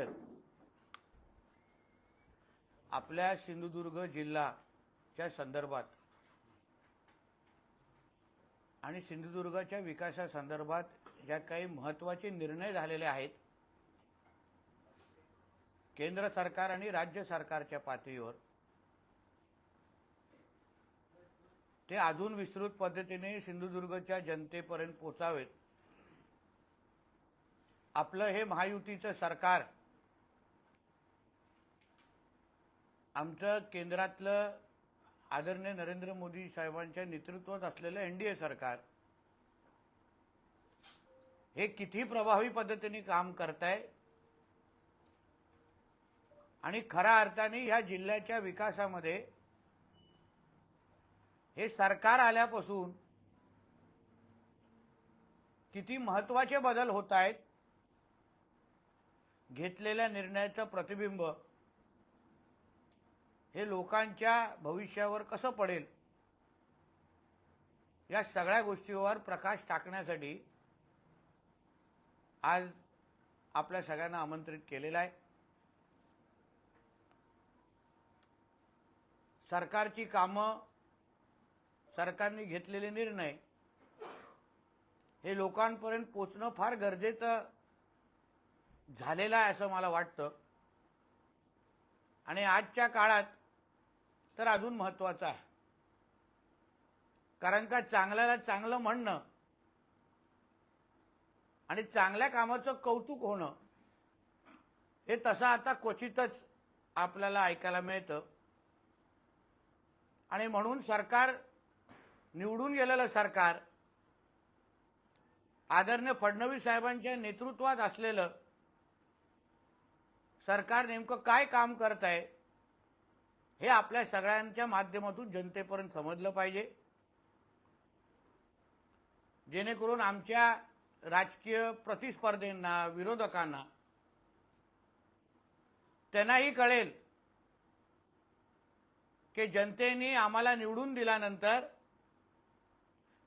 परिषद आपल्या सिंधुदुर्ग जिल्ह्याच्या संदर्भात आणि सिंधुदुर्गाच्या विकासासंदर्भात ज्या काही महत्त्वाचे निर्णय झालेले आहेत केंद्र सरकार आणि राज्य सरकारच्या पातळीवर, ते अजून विस्तृत पद्धतीने सिंधुदुर्गच्या जनतेपर्यंत पोहोचावेत। आपलं हे महायुतीचं सरकार, आमचं केंद्रातलं आदरणीय नरेंद्र मोदी साहेबांच्या नेतृत्वात असलेलं एनडीए सरकार हे किती प्रभावी पद्धतीने काम करत आहे आणि खऱ्या अर्थाने ह्या जिल्ह्याच्या विकासामध्ये हे सरकार आल्यापासून किती महत्त्वाचे बदल होत आहेत, घेतलेल्या निर्णयाचं प्रतिबिंब हे लोकांच्या भविष्यावर कसं पडेल, या सगळ्या गोष्टीवर प्रकाश टाकण्यासाठी आज आपल्या सगळ्यांना आमंत्रित केलेलं आहे। सरकारची कामं, सरकारने घेतलेले निर्णय हे लोकांपर्यंत पोहोचणं फार गरजेचं झालेलं आहे असं मला वाटतं आणि आजच्या काळात तर अजून महत्त्वाचं आहे। कारण का चांगल्याला चांगलं म्हणणं आणि चांगल्या कामाचं कौतुक होणं हे तसं आता क्वचितच आपल्याला ऐकायला मिळतं आणि म्हणून सरकार, निवडून गेलेलं सरकार, आदरणीय फडणवीस साहेबांच्या नेतृत्वात असलेलं सरकार नेमकं काय काम करत आहे हे आपल्या सगळ्यांच्या माध्यमातून जनतेपर्यंत समजलं पाहिजे, जेणेकरून आमच्या राजकीय प्रतिस्पर्धींना, विरोधकांना त्यांनाही कळेल की जनतेने आम्हाला निवडून दिल्यानंतर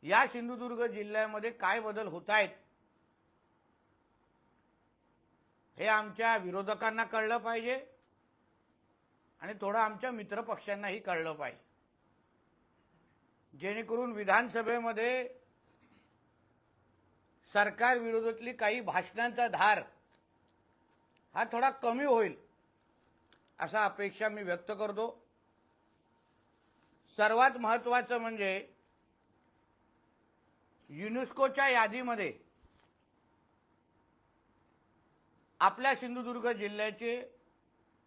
या सिंधुदुर्ग जिल्ह्यामध्ये काय बदल होत आहेत हे आमच्या विरोधकांना कळलं पाहिजे आणि थोडं आमच्या मित्रपक्षांनाही कळलं पाहिजे, जेणेकरून विधानसभेमध्ये सरकार विरोधातली काही भाषणांचा धार हा थोडा कमी होईल असा अपेक्षा मी व्यक्त करतो। सर्वात महत्त्वाचं म्हणजे युनेस्कोच्या यादीमध्ये आपल्या सिंधुदुर्ग जिल्ह्याचे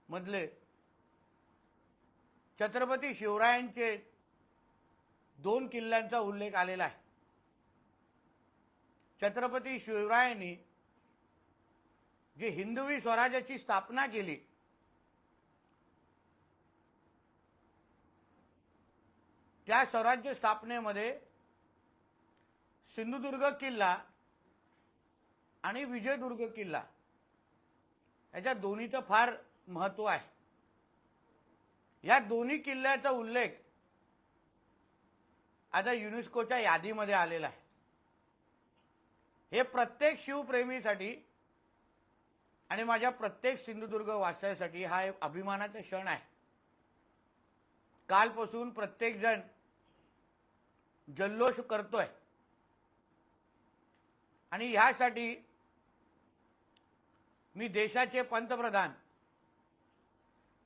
मधले छत्रपती शिवरायांचे 2 किल्ल्यांचा उल्लेख आलेला आहे। छत्रपती शिवरायांनी जी हिंदवी स्वराज्याची स्थापना केली त्या स्वराज्य स्थापनेमध्ये सिंधुदुर्ग किल्ला आणि विजयदुर्ग किल्ला याच्या दोन्हीचं फार महत्त्व आहे। या दोन्ही किल्ल्याचा उल्लेख आता युनेस्कोच्या यादीमध्ये आलेला आहे। हे प्रत्येक शिवप्रेमीसाठी आणि माझ्या प्रत्येक सिंधुदुर्ग वासियासाठी हा एक अभिमानाचा क्षण आहे। कालपासून प्रत्येक जण जल्लोष करतोय आणि ह्यासाठी मी देशाचे पंतप्रधान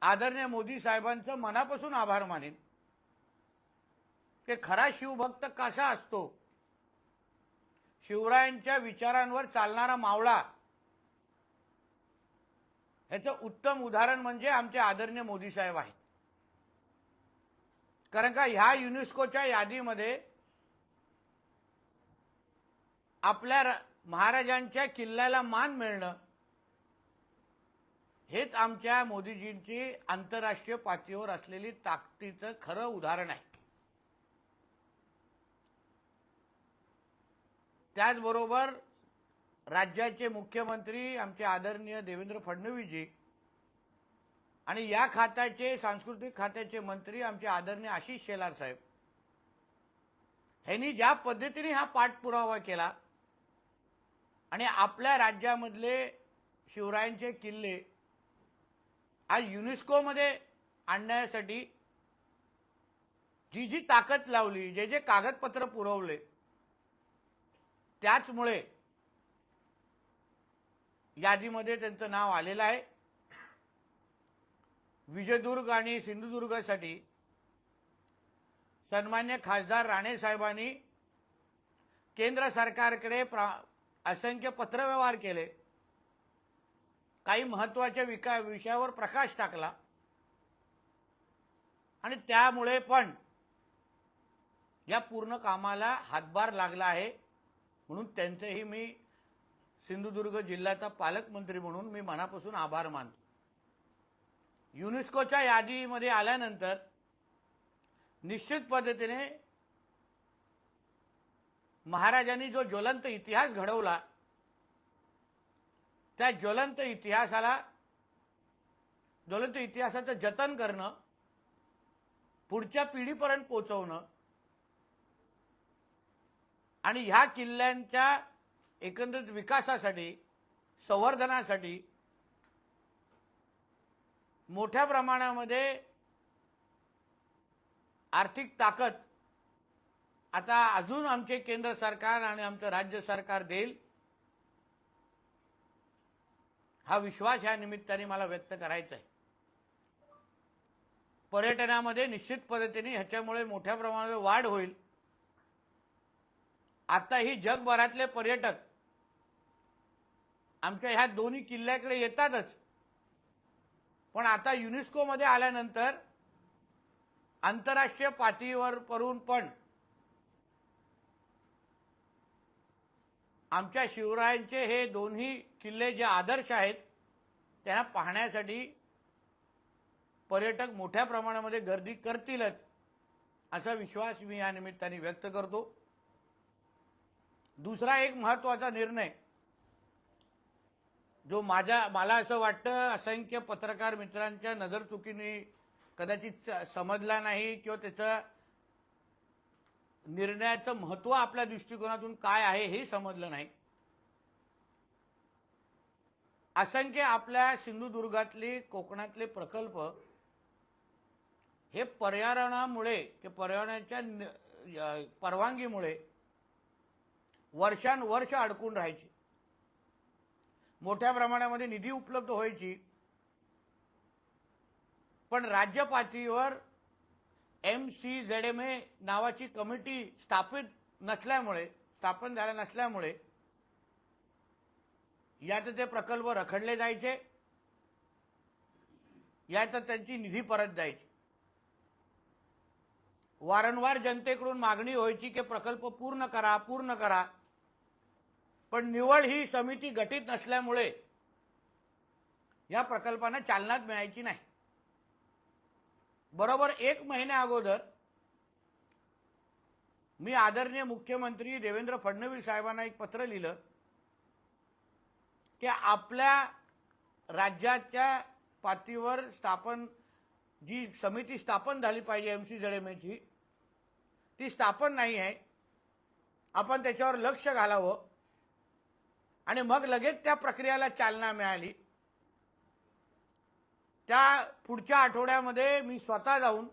आदरणीय मोदी साहेबांचं मनापासून आभार मानेन की खरा शिवभक्त कसा असतो, शिवरायांच्या विचारांवर चालणारा मावळा, याचं उत्तम उदाहरण म्हणजे आमचे आदरणीय मोदी साहेब आहेत। कारण का ह्या युनेस्कोच्या यादीमध्ये आपल्या महाराजांच्या किल्ल्याला मान मिळणं हेच आमच्या मोदीजींची आंतरराष्ट्रीय पातळीवर असलेली ताकदीचं खरं उदाहरण आहे। त्याचबरोबर राज्याचे मुख्यमंत्री आमचे आदरणीय देवेंद्र फडणवीसजी आणि या खात्याचे, सांस्कृतिक खात्याचे मंत्री आमचे आदरणीय आशिष शेलार साहेब यांनी ज्या पद्धतीने हा पाठपुरावा केला आणि आपल्या राज्यामधले शिवरायांचे किल्ले आज युनेस्कोमध्ये आणण्यासाठी जी जी ताकद लावली, जे जे कागदपत्र पुरवले, त्याचमुळे यादीमध्ये त्यांचं नाव आलेलं आहे. विजयदुर्ग आणि सिंधुदुर्गसाठी सन्मान्य खासदार राणे साहेबांनी केंद्र सरकारकडे असंख्य पत्रव्यवहार केले, काही महत्त्वाच्या विषयावर प्रकाश टाकला आणि त्यामुळे पण या पूर्ण कामाला हातभार लागला आहे. म्हणून त्यांचेही मी सिंधुदुर्ग जिल्ह्याचा पालकमंत्री म्हणून मी मनापासून आभार मानतो. युनेस्कोच्या यादीमध्ये आल्यानंतर निश्चित पद्धतीने महाराजांनी जो ज्वलंत इतिहास घडवला, त्या ज्वलंत इतिहासाचं जतन करणं, पुढच्या पिढीपर्यंत पोहोचवणं आणि ह्या किल्ल्यांच्या एकंदरीत विकासासाठी, संवर्धनासाठी मोठ्या प्रमाणामध्ये आर्थिक ताकद आता अजून आमचे केंद्र सरकार आणि आमचं राज्य सरकार देईल, हा विश्वास या निमित्ताने मला व्यक्त करायचा आहे. पर्यटनामध्ये निश्चित पद्धतीने ह्याच्यामुळे मोठ्या प्रमाणावर वाढ होईल. आता ही जगभरातले पर्यटक आमच्या ह्या दोन्ही किल्ल्याकडे येतातच, पण आता युनेस्कोमध्ये आल्यानंतर आंतरराष्ट्रीय पातळीवर पण आमच्या शिवरायांचे हे दोन्ही किल्ले जे आदर्श आहेत त्यांना पाहण्यासाठी पर्यटक मोठ्या प्रमाणामध्ये गर्दी करतीलच, असा विश्वास मी या निमित्ताने व्यक्त करतो. दुसरा एक महत्त्वाचा निर्णय जो मला असं वाटतं असंख्य पत्रकार मित्रांच्या नजरचुकीने कदाचित समजला नाही किंवा त्याचं निर्णयाचं महत्त्व आपल्या दृष्टिकोनातून काय आहे हे समजलं नाही. असंख्य आपल्या सिंधुदुर्गातले, कोकणातले प्रकल्प हे पर्यावरणामुळे, पर्यावरणाच्या परवानगीमुळे वर्षानुवर्ष अडकून राहायचे. मोठ्या प्रमाणामध्ये निधी उपलब्ध व्हायची, पण राज्य पातळीवर MCZMA नावाची कमिटी स्थापन झाल्या नसल्यामुळे यात ते प्रकल्प रखडले जायचे, यात त्यांची निधी परत जायची. वारंवार जनतेकडून मागणी व्हायची की प्रकल्प पूर्ण करा, पण निवळ ही समिती गठीत नसल्यामुळे या प्रकल्पांना चालनाच मिळायची नाही. बरोबर 1 महिन्या अगोदर मी आदरणीय मुख्यमंत्री देवेंद्र फडणवीस साहेबांना एक पत्र लिहिलं की आपल्या राज्याच्या पातळीवर जी समिती स्थापन झाली पाहिजे MCZMAची, ती स्थापन नाही आहे. आपण त्याच्यावर लक्ष घालावं आणि मग लगेच त्या प्रक्रियेला चालना मिळाली. त्या पुढच्या आठवड्यामध्ये मी स्वतः जाऊन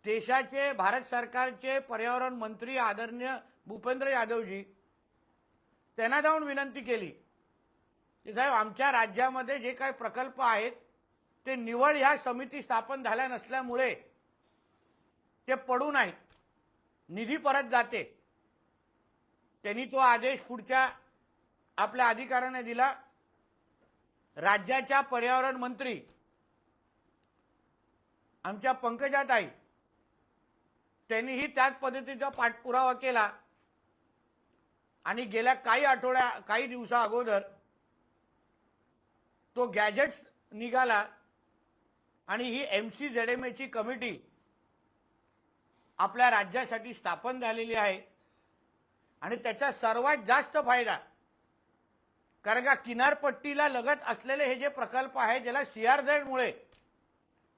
देशाचे, भारत सरकारचे पर्यावरण मंत्री आदरणीय भूपेंद्र यादवजी त्यांना जाऊन विनंती केली की साहेब, आमच्या राज्यामध्ये जे काही प्रकल्प आहेत ते निवळ ह्या समिती स्थापन झाल्या नसल्यामुळे ते पडून आहेत, निधी परत जाते. त्यांनी तो आदेश पुढच्या आपल्या अधिकाऱ्याने दिला. राज्याच्या पर्यावरण मंत्री आमच्या पंकजाताई त्यांनीही त्याच पद्धतीचा पाठपुरावा केला आणि गेल्या काही दिवसा अगोदर तो गॅजेट्स निघाला आणि ही MCZMAची कमिटी आपल्या राज्यासाठी स्थापन झालेली आहे. आणि त्याचा सर्वात जास्त फायदा, कारण का किनारपट्टीला लगत असलेले हे जे प्रकल्प आहेत ज्याला CRZ मुळे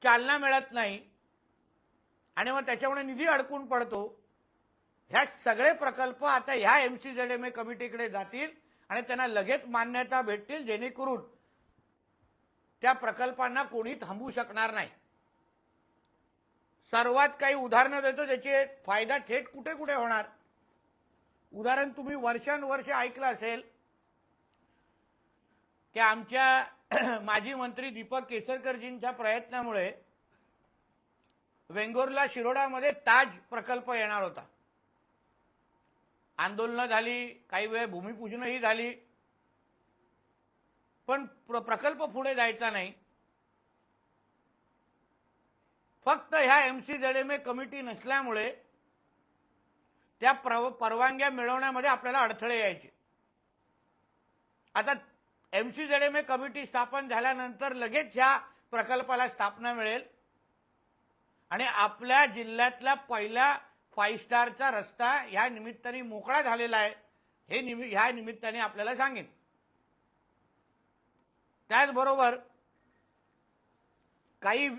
चालना मिळत नाही आणि मग त्याच्यामुळे निधी अडकून पडतो, ह्या सगळे प्रकल्प आता ह्या MCZMA कमिटीकडे जातील आणि त्यांना लगेच मान्यता भेटतील, जेणेकरून त्या प्रकल्पांना कोणी थांबवू शकणार नाही। सर्वात काही उदाहरणं देतो ज्याचे फायदा थेट कुठे कुठे होणार। उदाहरण तुम्ही वर्षानुवर्ष ऐकलं असेल की आमच्या माजी मंत्री दीपक केसरकरजींच्या प्रयत्नामुळे वेंगुर्ला शिरोडामध्ये ताज प्रकल्प येणार होता। आंदोलनं झाली, काही वेळ भूमिपूजनही झाली, पण प्रकल्प पुढे जायचा नाही। फक्त ह्या एमसीजेडएमए कमिटी नसल्यामुळे त्या परवानग्या मिळवण्यामध्ये आपल्याला अडथळे यायचे। आता एमसीजेडएमए कमिटी स्थापन झाल्यानंतर लगेच ह्या प्रकल्पाला स्थापना मिळेल आणि आपल्या जिल्ह्यातला पहिला 5 स्टारचा रस्ता ह्या निमित्ताने मोकळा झालेला आहे, हे ह्या निमित्ताने आपल्याला सांगेन। त्याचबरोबर काही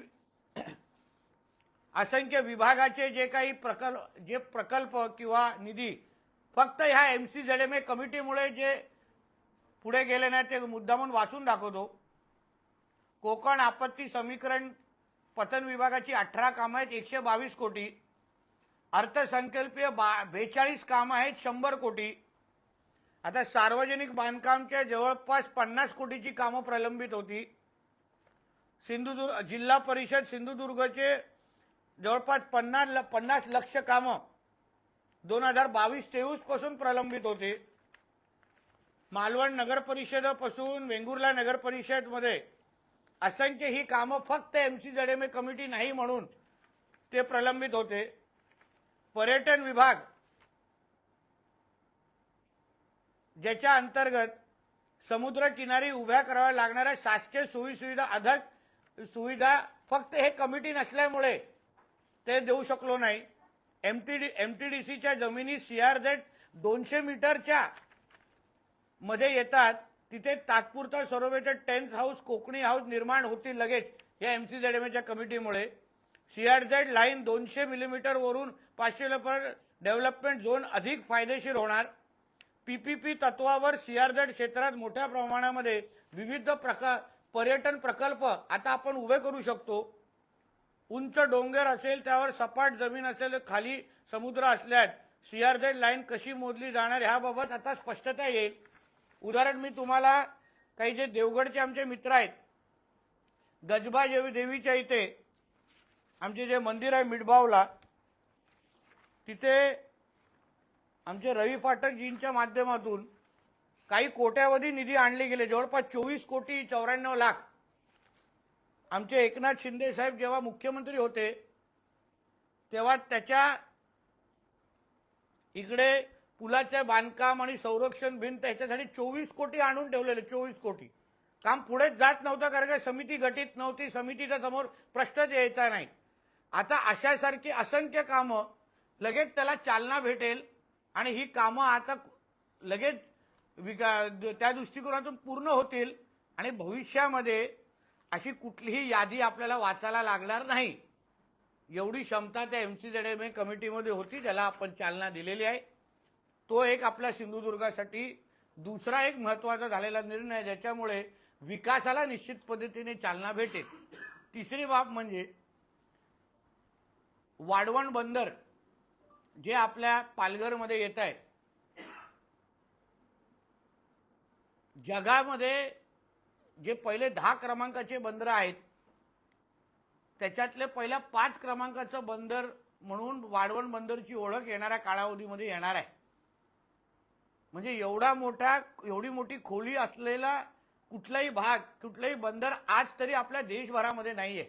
असंख्य विभागाचे जे काही प्रकल्प किंवा निधी फक्त ह्या एमसीजेडएमए कमिटीमुळे जे पुढे गेले नाही ते मुद्दामून वाचून दाखवतो। कोकण आपत्ती समीकरण पतन विभागाची 18 कामं आहेत, 122 कोटी। अर्थसंकल्पीय 42 कामं आहेत, 100 कोटी। आता सार्वजनिक बांधकामच्या जवळपास 50 कोटीची कामं प्रलंबित होती। सिंधुदुर्ग जिल्हा परिषद सिंधुदुर्गचे जवळपास 50 लक्ष कामं 2022-23 पासून प्रलंबित होते। मालवण नगर परिषदेपासून वेंगुर्ला नगर परिषद मध्ये असंख्य ही कामं फक्त एमसीजेडएमए कमिटी नाही म्हणून ते प्रलंबित होते। पर्यटन विभाग ज्याच्या अंतर्गत समुद्र किनारी उभ्या कराव्या लागणाऱ्या शासकीय सोयीसुविधा अधिक सुविधा फक्त हे कमिटी नसल्यामुळे ते देऊ शकलो नाही। एमटीडीसीच्या जमिनी सीआरझेड 200 मीटरच्या मध्ये येतात, तिथे तात्पुरता सरोवेटेड टेंट हाऊस कोकणी हाऊस निर्माण होतील लगेच या एमसीजेडएमएच्या कमिटीमुळे। सीआरझेड लाईन 200 मिलीमीटर वरून 500 डेव्हलपमेंट झोन अधिक फायदेशीर होणार। पीपीपी तत्वावर सीआरझेड क्षेत्रात मोठ्या प्रमाणामध्ये विविध पर्यटन प्रकल्प आता आपण उभे करू शकतो। उंच डोंगर असेल, त्यावर सपाट जमीन असेल, खाली समुद्र असल्यास सीआरझेड लाईन कशी मोजली जाणार याबाबत आता स्पष्टता येईल। उदाहरण मी तुम्हाला काही जे देवगडचे आमचे मित्र आहेत, गजबा देवीच्या इथे आमचे जे मंदिर आहे मिठबावला, तिथे आमचे रवी फाटकजींच्या माध्यमातून काही कोट्यावधी निधी आणले गेले, जवळपास 24 कोटी 94 लाख। आमचे एकनाथ शिंदे साहेब जेव्हा मुख्यमंत्री होते तेव्हा त्याच्या इकडे पुलाचे बांधकाम आणि संरक्षण भिंत याच्यासाठी 24 कोटी आणून ठेवलेले। 24 कोटी काम पुढे जात नव्हतं, कारण का समिती गठीत नव्हती, समितीच्या समोर प्रश्नच यायचा नाही। आता अशासारखी असंख्य कामं लगेच त्याला चालना भेटेल आणि ही कामं आता लगेच त्या दृष्टिकोनातून पूर्ण होतील आणि भविष्यामध्ये अशी कुठलीही यादी आपल्याला वाचायला लागणार नाही, एवढी क्षमता त्या एमसीजेडएमए कमिटीमध्ये होती, ज्याला आपण चालना दिलेली आहे। तो एक आपल्या सिंधुदुर्गासाठी दुसरा एक महत्त्वाचा झालेला निर्णय, ज्याच्यामुळे विकासाला निश्चित पद्धतीने चालना भेटेल। तिसरी बाब म्हणजे वाढवण बंदर जे आपल्या पालघरमध्ये येत आहे। जगामध्ये जे पहिले 10 क्रमांकाचे बंदर आहेत त्याच्यातले पहिल्या 5 क्रमांकाचं बंदर म्हणून वाढवण बंदरची ओळख येणाऱ्या कालावधीमध्ये येणार आहे। म्हणजे एवढी मोठी खोली असलेला कुठलाही भाग, कुठलाही बंदर आज तरी आपल्या देशभरामध्ये नाहीये।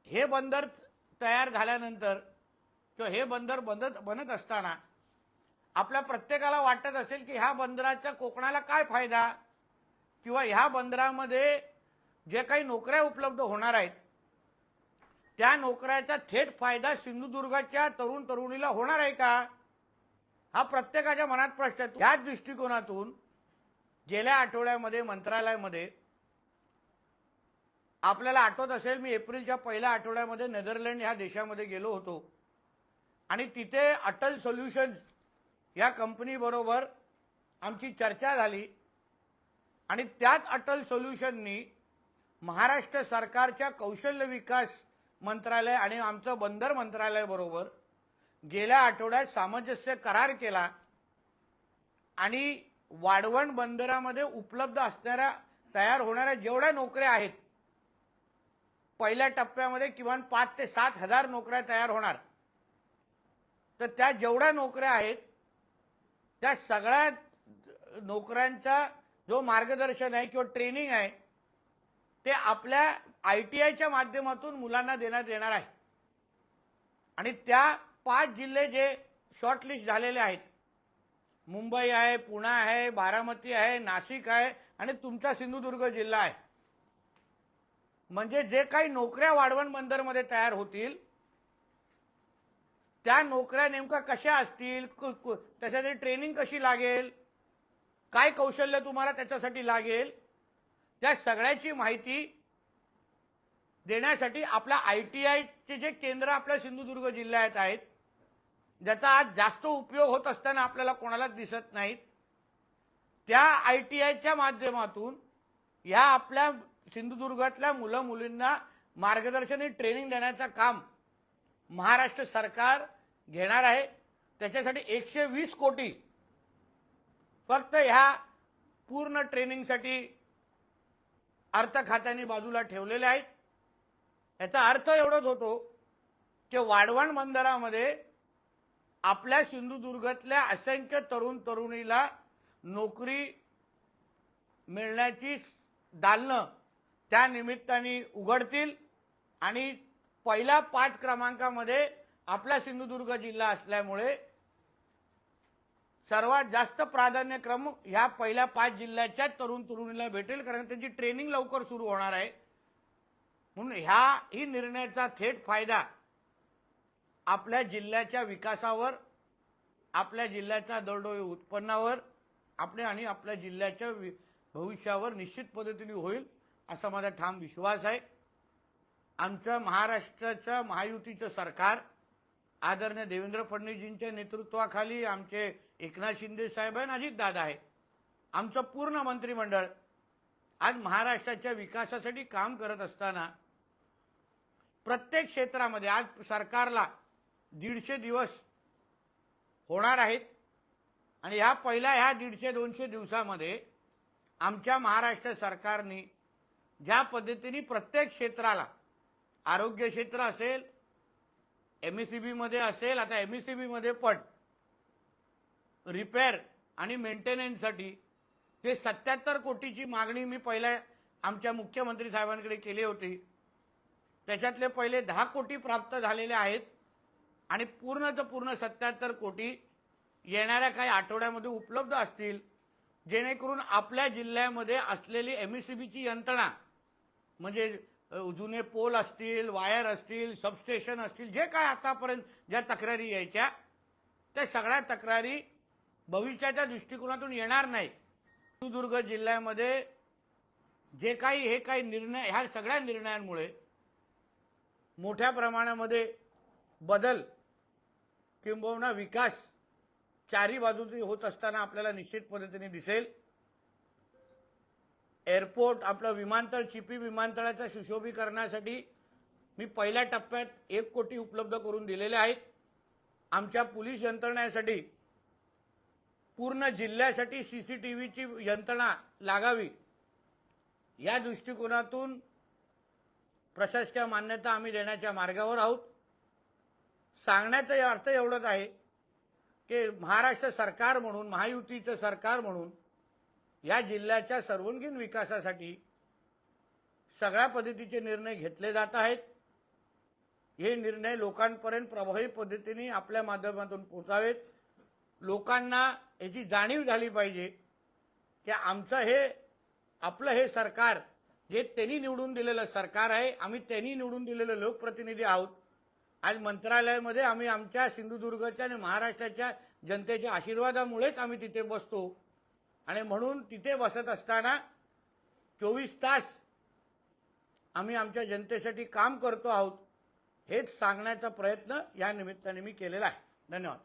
हे बंदर तयार झाल्यानंतर किंवा हे बंदर बनत असताना आपल्या प्रत्येकाला वाटत असेल की ह्या बंदराचा कोकणाला काय फायदा, किंवा ह्या बंदरामध्ये जे काही नोकऱ्या उपलब्ध होणार आहेत त्या नोकऱ्याचा थेट फायदा सिंधुदुर्गाच्या तरुण तरुणीला होणार आहे का, हा प्रत्येकाच्या मनात प्रश्न आहे। याच दृष्टिकोनातून गेल्या आठवड्यामध्ये मंत्रालयामध्ये आपल्याला आठवत असेल, मी एप्रिलच्या पहिल्या आठवड्यामध्ये नेदरलँड ह्या देशामध्ये गेलो होतो आणि तिथे अटल सोल्युशन्स या कंपनी बरोबर आमची चर्चा झाली आणि त्यात अटल सोल्युशननी महाराष्ट्र सरकारच्या कौशल्य विकास मंत्रालय आणि आमचं बंदर मंत्रालय बरोबर गेल्या आठवड्यात सामंजस्य करार केला आणि वाढवण बंदरामध्ये उपलब्ध असणाऱ्या तयार होणाऱ्या जेवढ्या नोकऱ्या आहेत पहिल्या टप्प्यामध्ये किमान 5 ते 7 हजार नोकऱ्या तयार होणार, तर त्या जेवढ्या नोकऱ्या आहेत त्या सगळ्या नोकऱ्यांचा जो मार्गदर्शन आहे किंवा ट्रेनिंग आहे ते आपल्या ITIच्या माध्यमातून मुलांना देण्यात येणार आहे. आणि त्या 5 जिल्हे जे शॉर्टलिस्ट झालेले आहेत, मुंबई आहे, पुणे आहे, बारामती आहे, नाशिक आहे आणि तुमचा सिंधुदुर्ग जिल्हा आहे. म्हणजे जे काही नोकऱ्या वाढवण बंदरमध्ये तयार होतील त्या नोकऱ्या नेमका कशा असतील, त्यासाठी ट्रेनिंग कशी लागेल, काय कौशल्य तुम्हाला त्याच्यासाठी लागेल, त्या सगळ्याची माहिती देण्यासाठी आपल्या ITIचे जे केंद्र आपल्या सिंधुदुर्ग जिल्ह्यात आहेत, ज्याचा आज जास्त उपयोग होत असताना आपल्याला कोणालाच दिसत नाहीत, त्या ITIच्या माध्यमातून या आपल्या सिंधुदुर्गातल्या मुलं मुलींना मार्गदर्शन आणि ट्रेनिंग देण्याचं काम महाराष्ट्र सरकार घेणार आहे. त्याच्यासाठी 120 कोटी फक्त ह्या पूर्ण ट्रेनिंगसाठी अर्थ खात्याने बाजूला ठेवलेले आहेत. याचा अर्थ एवढाच होतो की वाढवण बंदरामध्ये आपल्या सिंधुदुर्गातल्या असंख्य तरुण तरुणीला नोकरी मिळण्याची दालनं त्या निमित्ताने उघडतील आणि पहिल्या 5 क्रमांकामध्ये आपला सिंधुदुर्ग जिल्हा असल्यामुळे सर्वात जास्त प्राधान्यक्रम ह्या पहिल्या 5 जिल्ह्याच्या तरुण तरुणीला भेटेल, कारण त्यांची ट्रेनिंग लवकर सुरू होणार आहे. म्हणून ही निर्णयाचा थेट फायदा आपल्या जिल्ह्याच्या विकासावर, आपल्या जिल्ह्याच्या दरडोई उत्पन्नावर आणि आपल्या जिल्ह्याच्या भविष्यावर निश्चित पद्धतीने होईल असा माझा ठाम विश्वास आहे. आमच्या महाराष्ट्राच्या महायुतीचं सरकार आदरणीय देवेंद्र फडणवीसजींच्या नेतृत्वाखाली आमचे एकनाथ शिंदे साहेब आणि अजितदादा आहे, आमचं पूर्ण मंत्रिमंडळ आज महाराष्ट्राच्या विकासासाठी काम करत असताना प्रत्येक क्षेत्रामध्ये आज सरकारला 150 दिवस होणार आहेत आणि ह्या 150-200 दिवसामध्ये आमच्या महाराष्ट्र सरकारने ज्या पद्धतीने प्रत्येक क्षेत्राला, आरोग्य क्षेत्र असेल, MSEB मध्ये असेल, आता MSEB मध्ये पण रिपेअर आणि मेंटेनन्ससाठी ते 77 कोटीची मागणी मी पहिल्या आमच्या मुख्यमंत्री साहेबांकडे केली होती. त्याच्यातले पहिले 10 कोटी प्राप्त झालेले आहेत आणि पूर्णचं पूर्ण 77 कोटी येणाऱ्या काही आठवड्यामध्ये उपलब्ध असतील, जेणेकरून आपल्या जिल्ह्यामध्ये असलेली MSEBची यंत्रणा म्हणजे जुने पोल असतील, वायर असतील, सबस्टेशन असतील, जे काय आतापर्यंत ज्या तक्रारी यायच्या त्या सगळ्या तक्रारी भविष्याच्या दृष्टिकोनातून येणार नाही. सिंधुदुर्ग जिल्ह्यामध्ये जे काही निर्णय, ह्या सगळ्या निर्णयांमुळे मोठ्या प्रमाणामध्ये बदल किंबहुना विकास चारी बाजूने होत असताना आपल्याला निश्चित पद्धतीने दिसेल. एअरपोर्ट, आपलं विमानतळ, चिपी विमानतळाच्या सुशोभीकरणासाठी मी पहिल्या टप्प्यात 1 कोटी उपलब्ध करून दिलेले आहेत. आमच्या पोलीस यंत्रणेसाठी पूर्ण जिल्ह्यासाठी CCTVची यंत्रणा लागावी या दृष्टिकोनातून प्रशासकीय मान्यता आम्ही देण्याच्या मार्गावर आहोत. सांगण्याचा अर्थ एवढाच आहे की महाराष्ट्र सरकार म्हणून, महायुतीचं सरकार म्हणून या जिल्ह्याच्या सर्वांगीण विकासासाठी सगळ्या पद्धतीचे निर्णय घेतले जात आहेत. हे निर्णय लोकांपर्यंत प्रभावी पद्धतीने आपल्या माध्यमातून पोहोचावेत. लोकांना याची जाणीव झाली पाहिजे की आपलं हे सरकार जे त्यांनी निवडून दिलेलं सरकार आहे, आम्ही त्यांनी निवडून दिलेले लोकप्रतिनिधी आहोत. आज मंत्रालयामध्ये आम्ही आमच्या सिंधुदुर्गच्या आणि महाराष्ट्राच्या जनतेच्या आशीर्वादामुळेच आम्ही तिथे बसतो आणि म्हणून तिथे बसत असताना 24 तास आम्ही आमच्या जनतेसाठी काम करतो आहोत हेच सांगण्याचा प्रयत्न या निमित्ताने मी केलेला आहे. धन्यवाद.